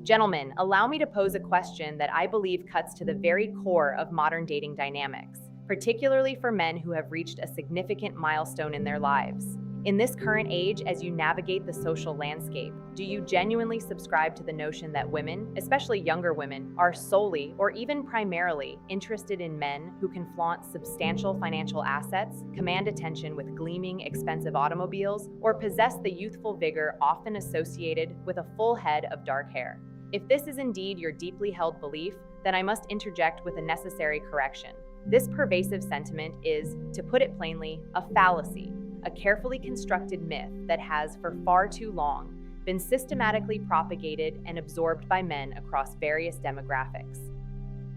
Gentlemen, allow me to pose a question that I believe cuts to the very core of modern dating dynamics, particularly for men who have reached a significant milestone in their lives. In this current age, as you navigate the social landscape, do you genuinely subscribe to the notion that women, especially younger women, are solely or even primarily interested in men who can flaunt substantial financial assets, command attention with gleaming, expensive automobiles, or possess the youthful vigor often associated with a full head of dark hair? If this is indeed your deeply held belief, then I must interject with a necessary correction. This pervasive sentiment is, to put it plainly, a fallacy, a carefully constructed myth that has, for far too long, been systematically propagated and absorbed by men across various demographics.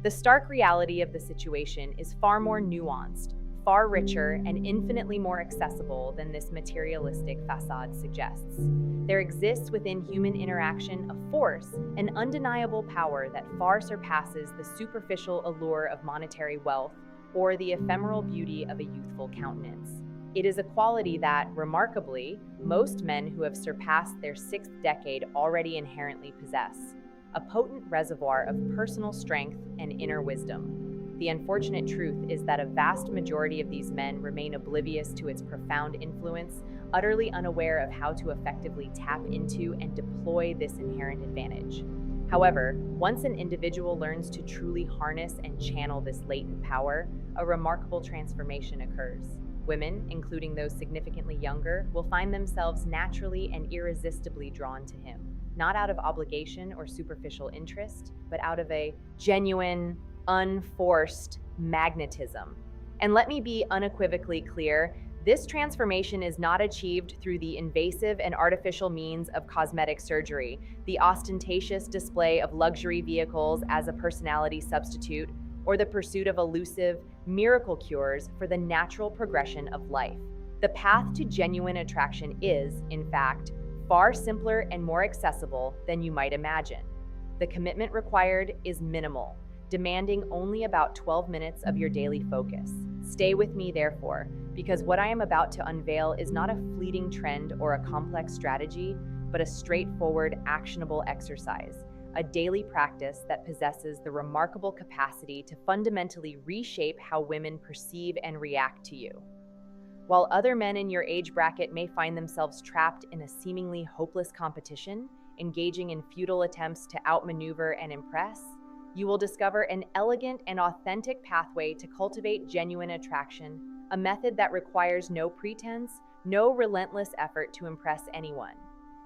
The stark reality of the situation is far more nuanced, far richer, and infinitely more accessible than this materialistic facade suggests. There exists within human interaction a force, an undeniable power that far surpasses the superficial allure of monetary wealth or the ephemeral beauty of a youthful countenance. It is a quality that, remarkably, most men who have surpassed their sixth decade already inherently possess, a potent reservoir of personal strength and inner wisdom. The unfortunate truth is that a vast majority of these men remain oblivious to its profound influence, utterly unaware of how to effectively tap into and deploy this inherent advantage. However, once an individual learns to truly harness and channel this latent power, a remarkable transformation occurs. Women, including those significantly younger, will find themselves naturally and irresistibly drawn to him, not out of obligation or superficial interest, but out of a genuine, unforced magnetism. And let me be unequivocally clear, this transformation is not achieved through the invasive and artificial means of cosmetic surgery, the ostentatious display of luxury vehicles as a personality substitute, or the pursuit of elusive, miracle cures for the natural progression of life. The path to genuine attraction is, in fact, far simpler and more accessible than you might imagine. The commitment required is minimal, demanding only about 12 minutes of your daily focus. Stay with me, therefore, because what I am about to unveil is not a fleeting trend or a complex strategy, but a straightforward, actionable exercise, a daily practice that possesses the remarkable capacity to fundamentally reshape how women perceive and react to you. While other men in your age bracket may find themselves trapped in a seemingly hopeless competition, engaging in futile attempts to outmaneuver and impress, you will discover an elegant and authentic pathway to cultivate genuine attraction, a method that requires no pretense, no relentless effort to impress anyone.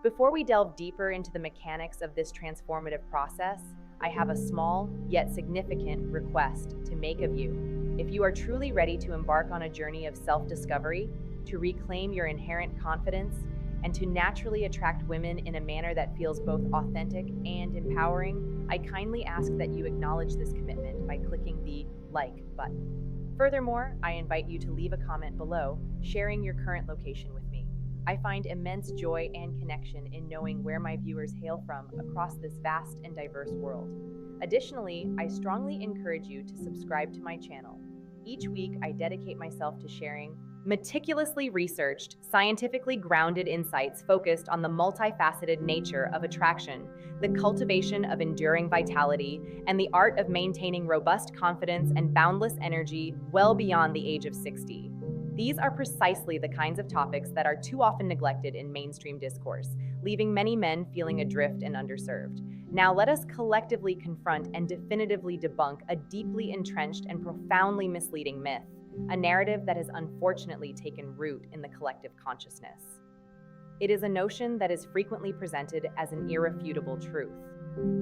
Before we delve deeper into the mechanics of this transformative process, I have a small, yet significant request to make of you. If you are truly ready to embark on a journey of self-discovery, to reclaim your inherent confidence, and to naturally attract women in a manner that feels both authentic and empowering, I kindly ask that you acknowledge this commitment by clicking the like button. Furthermore, I invite you to leave a comment below, sharing your current location with me. I find immense joy and connection in knowing where my viewers hail from across this vast and diverse world. Additionally, I strongly encourage you to subscribe to my channel. Each week, I dedicate myself to sharing meticulously researched, scientifically grounded insights focused on the multifaceted nature of attraction, the cultivation of enduring vitality, and the art of maintaining robust confidence and boundless energy well beyond the age of 60. These are precisely the kinds of topics that are too often neglected in mainstream discourse, leaving many men feeling adrift and underserved. Now let us collectively confront and definitively debunk a deeply entrenched and profoundly misleading myth, a narrative that has unfortunately taken root in the collective consciousness. It is a notion that is frequently presented as an irrefutable truth,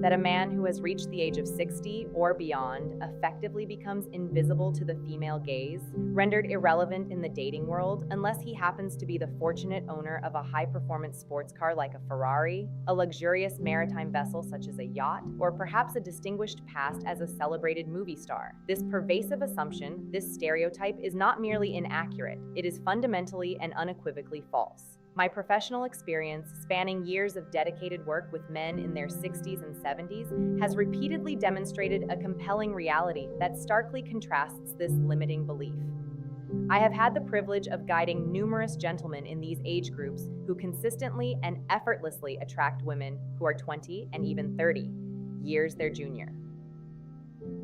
that a man who has reached the age of 60 or beyond effectively becomes invisible to the female gaze, rendered irrelevant in the dating world unless he happens to be the fortunate owner of a high-performance sports car like a Ferrari, a luxurious maritime vessel such as a yacht, or perhaps a distinguished past as a celebrated movie star. This pervasive assumption, this stereotype, is not merely inaccurate, it is fundamentally and unequivocally false. My professional experience, spanning years of dedicated work with men in their 60s and 70s, has repeatedly demonstrated a compelling reality that starkly contrasts this limiting belief. I have had the privilege of guiding numerous gentlemen in these age groups who consistently and effortlessly attract women who are 20 and even 30 years their junior.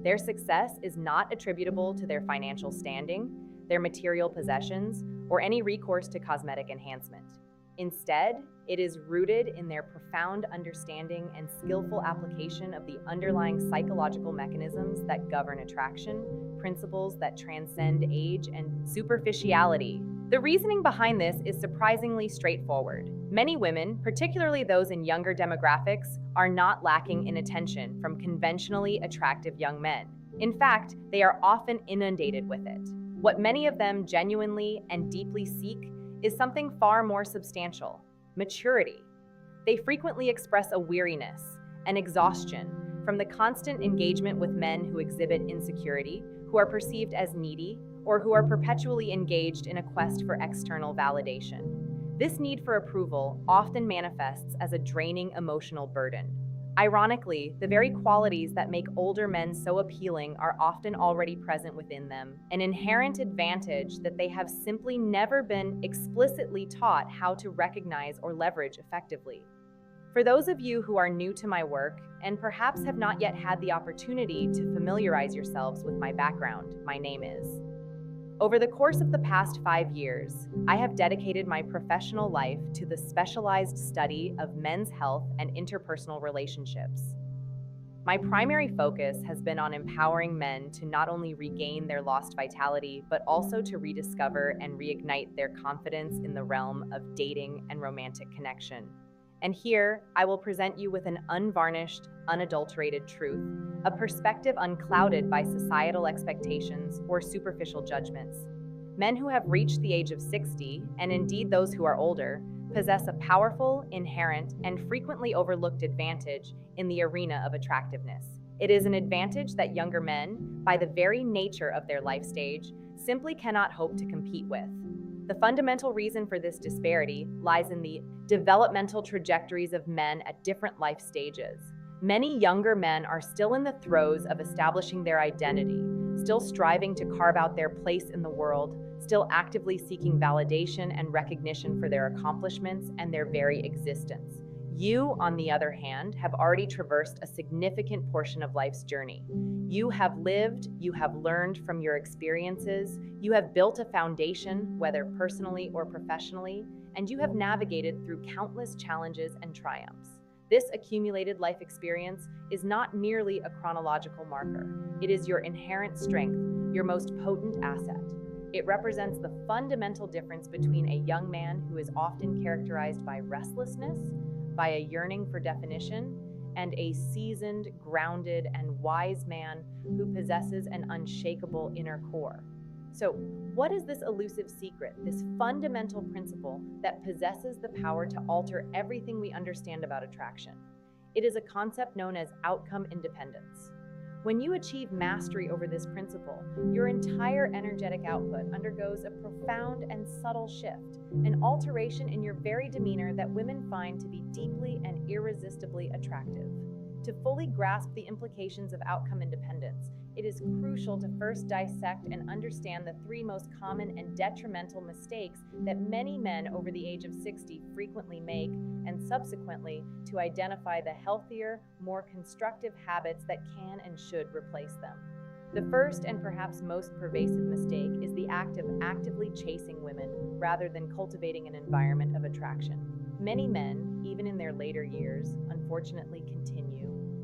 Their success is not attributable to their financial standing, their material possessions, or any recourse to cosmetic enhancement. Instead, it is rooted in their profound understanding and skillful application of the underlying psychological mechanisms that govern attraction, principles that transcend age and superficiality. The reasoning behind this is surprisingly straightforward. Many women, particularly those in younger demographics, are not lacking in attention from conventionally attractive young men. In fact, they are often inundated with it. What many of them genuinely and deeply seek is something far more substantial: maturity. They frequently express a weariness, an exhaustion from the constant engagement with men who exhibit insecurity, who are perceived as needy, or who are perpetually engaged in a quest for external validation. This need for approval often manifests as a draining emotional burden. Ironically, the very qualities that make older men so appealing are often already present within them, an inherent advantage that they have simply never been explicitly taught how to recognize or leverage effectively. For those of you who are new to my work and perhaps have not yet had the opportunity to familiarize yourselves with my background, my name is. Over the course of the past 5 years, I have dedicated my professional life to the specialized study of men's health and interpersonal relationships. My primary focus has been on empowering men to not only regain their lost vitality, but also to rediscover and reignite their confidence in the realm of dating and romantic connection. And here, I will present you with an unvarnished, unadulterated truth, a perspective unclouded by societal expectations or superficial judgments. Men who have reached the age of 60, and indeed those who are older, possess a powerful, inherent, and frequently overlooked advantage in the arena of attractiveness. It is an advantage that younger men, by the very nature of their life stage, simply cannot hope to compete with. The fundamental reason for this disparity lies in the developmental trajectories of men at different life stages. Many younger men are still in the throes of establishing their identity, still striving to carve out their place in the world, still actively seeking validation and recognition for their accomplishments and their very existence. You, on the other hand, have already traversed a significant portion of life's journey. You have lived, you have learned from your experiences, you have built a foundation, whether personally or professionally, and you have navigated through countless challenges and triumphs. This accumulated life experience is not merely a chronological marker. It is your inherent strength, your most potent asset. It represents the fundamental difference between a young man who is often characterized by restlessness, by a yearning for definition, and a seasoned, grounded, and wise man who possesses an unshakable inner core. So, what is this elusive secret, this fundamental principle that possesses the power to alter everything we understand about attraction? It is a concept known as outcome independence. When you achieve mastery over this principle, your entire energetic output undergoes a profound and subtle shift, an alteration in your very demeanor that women find to be deeply and irresistibly attractive. To fully grasp the implications of outcome independence, it is crucial to first dissect and understand the 3 most common and detrimental mistakes that many men over the age of 60 frequently make, and subsequently to identify the healthier, more constructive habits that can and should replace them. The first and perhaps most pervasive mistake is the act of actively chasing women rather than cultivating an environment of attraction. Many men, even in their later years, unfortunately continue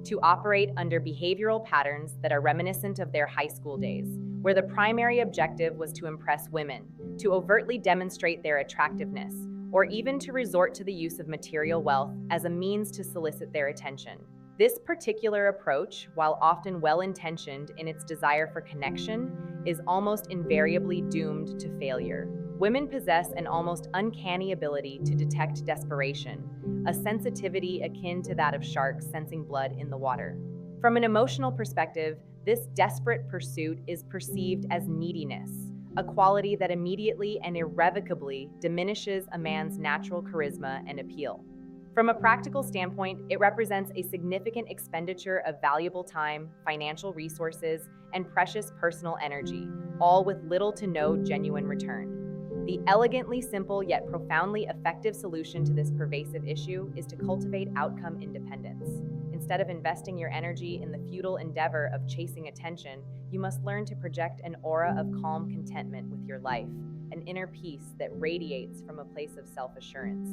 to operate under behavioral patterns that are reminiscent of their high school days, where the primary objective was to impress women, to overtly demonstrate their attractiveness, or even to resort to the use of material wealth as a means to solicit their attention. This particular approach, while often well-intentioned in its desire for connection, is almost invariably doomed to failure. Women possess an almost uncanny ability to detect desperation, a sensitivity akin to that of sharks sensing blood in the water. From an emotional perspective, this desperate pursuit is perceived as neediness, a quality that immediately and irrevocably diminishes a man's natural charisma and appeal. From a practical standpoint, it represents a significant expenditure of valuable time, financial resources, and precious personal energy, all with little to no genuine return. The elegantly simple yet profoundly effective solution to this pervasive issue is to cultivate outcome independence. Instead of investing your energy in the futile endeavor of chasing attention, you must learn to project an aura of calm contentment with your life, an inner peace that radiates from a place of self-assurance.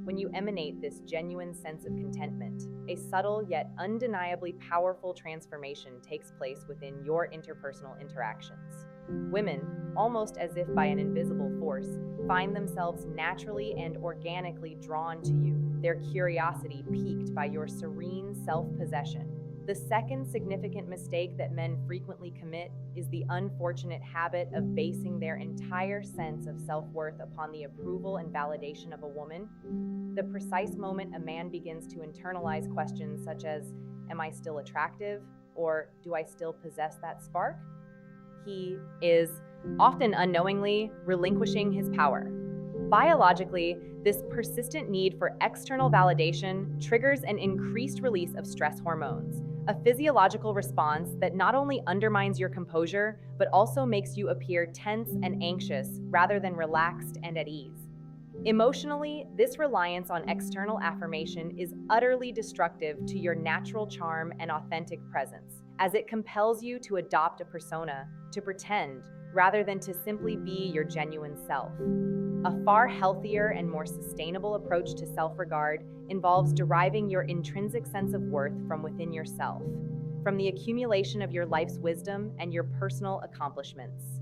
When you emanate this genuine sense of contentment, a subtle yet undeniably powerful transformation takes place within your interpersonal interactions. Women, almost as if by an invisible force, find themselves naturally and organically drawn to you, their curiosity piqued by your serene self-possession. The second significant mistake that men frequently commit is the unfortunate habit of basing their entire sense of self-worth upon the approval and validation of a woman. The precise moment a man begins to internalize questions such as, "Am I still attractive?" or "Do I still possess that spark?" he is, often unknowingly, relinquishing his power. Biologically, this persistent need for external validation triggers an increased release of stress hormones, a physiological response that not only undermines your composure, but also makes you appear tense and anxious rather than relaxed and at ease. Emotionally, this reliance on external affirmation is utterly destructive to your natural charm and authentic presence, as it compels you to adopt a persona, to pretend, rather than to simply be your genuine self. A far healthier and more sustainable approach to self-regard involves deriving your intrinsic sense of worth from within yourself, from the accumulation of your life's wisdom and your personal accomplishments.